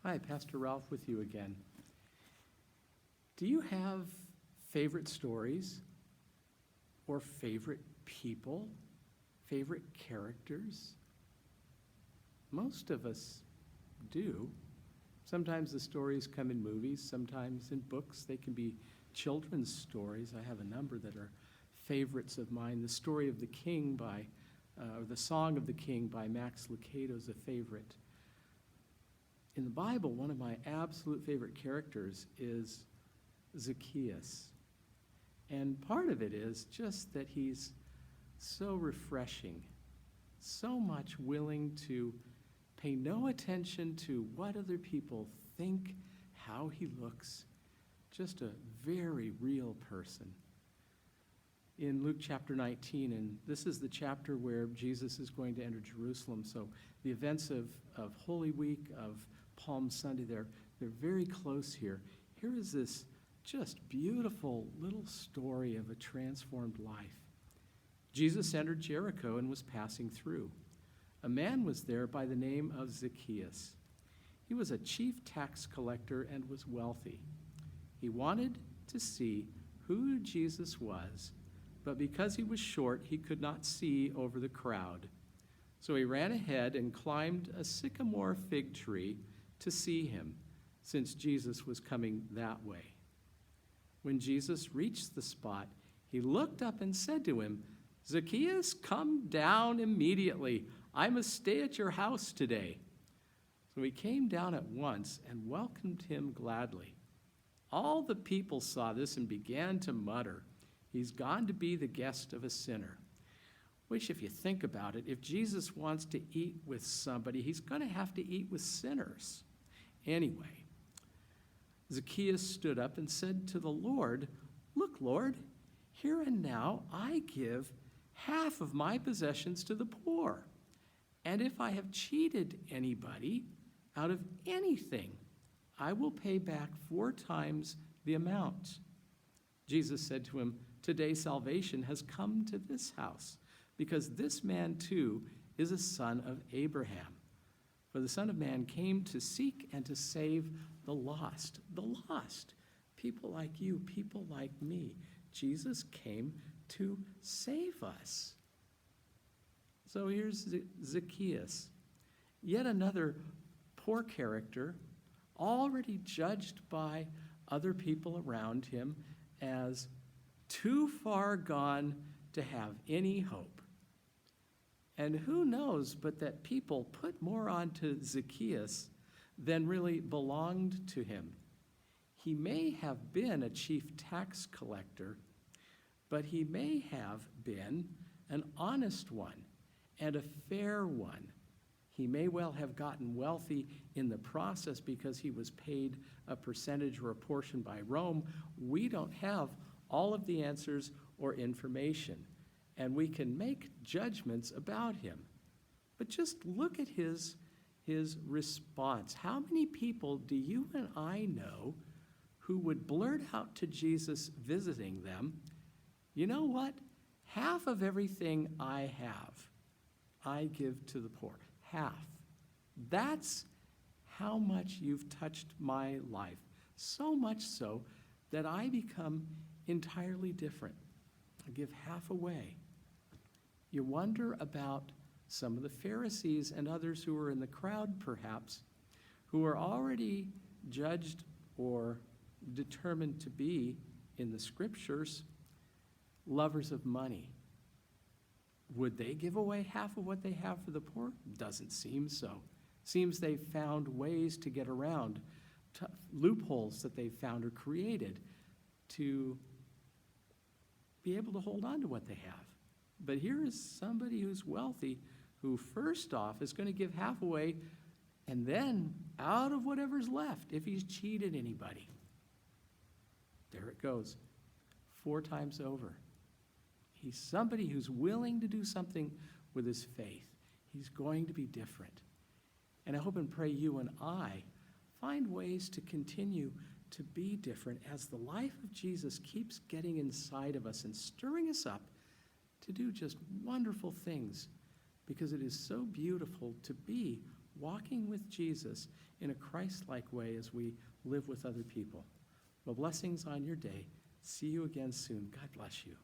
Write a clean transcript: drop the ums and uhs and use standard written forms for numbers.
Hi, Pastor Ralph with you again. Do you have favorite stories or favorite people, favorite characters? Most of us do. Sometimes the stories come in movies, sometimes in books. They can be children's stories. I have a number that are favorites of mine. The Story of the King or The Song of the King by Max Lucado is a favorite. In the Bible, one of my absolute favorite characters is Zacchaeus. And part of it is just that he's so refreshing, so much willing to pay no attention to what other people think, how he looks, just a very real person. In Luke chapter 19, and this is the chapter where Jesus is going to enter Jerusalem, so the events of Holy Week, of Palm Sunday, they're very close here. Here is this just beautiful little story of a transformed life. Jesus entered Jericho and was passing through. A man was there by the name of Zacchaeus. He was a chief tax collector and was wealthy. He wanted to see who Jesus was, but because he was short, he could not see over the crowd. So he ran ahead and climbed a sycamore fig tree to see him, since Jesus was coming that way. When Jesus reached the spot, he looked up and said to him, "Zacchaeus, come down immediately. I must stay at your house today." So he came down at once and welcomed him gladly. All the people saw this and began to mutter, "He's gone to be the guest of a sinner." Which, if you think about it, if Jesus wants to eat with somebody, he's going to have to eat with sinners. Anyway, Zacchaeus stood up and said to the Lord, "Look, Lord, here and now I give half of my possessions to the poor. And if I have cheated anybody out of anything, I will pay back 4 times the amount." Jesus said to him, "Today salvation has come to this house, because this man too is a son of Abraham. For the Son of Man came to seek and to save the lost." The lost. People like you, people like me. Jesus came to save us. So here's Zacchaeus, yet another poor character, already judged by other people around him as too far gone to have any hope. And who knows but that people put more onto Zacchaeus than really belonged to him. He may have been a chief tax collector, but he may have been an honest one and a fair one. He may well have gotten wealthy in the process because he was paid a percentage or a portion by Rome. We don't have all of the answers or information, and we can make judgments about him. But just look at his response. How many people do you and I know who would blurt out to Jesus visiting them, "You know what? Half of everything I have, I give to the poor." Half. That's how much you've touched my life. So much so that I become entirely different. I give half away. You wonder about some of the Pharisees and others who were in the crowd, perhaps, who are already judged or determined to be, in the scriptures, lovers of money. Would they give away half of what they have for the poor? Doesn't seem so. Seems they've found ways to get around, loopholes that they've found or created to be able to hold on to what they have. But here is somebody who's wealthy, who first off is going to give half away, and then out of whatever's left, if he's cheated anybody, there it goes, 4 times over. He's somebody who's willing to do something with his faith. He's going to be different. And I hope and pray you and I find ways to continue to be different as the life of Jesus keeps getting inside of us and stirring us up to do just wonderful things, because it is so beautiful to be walking with Jesus in a Christ-like way as we live with other people. Well, blessings on your day. See you again soon. God bless you.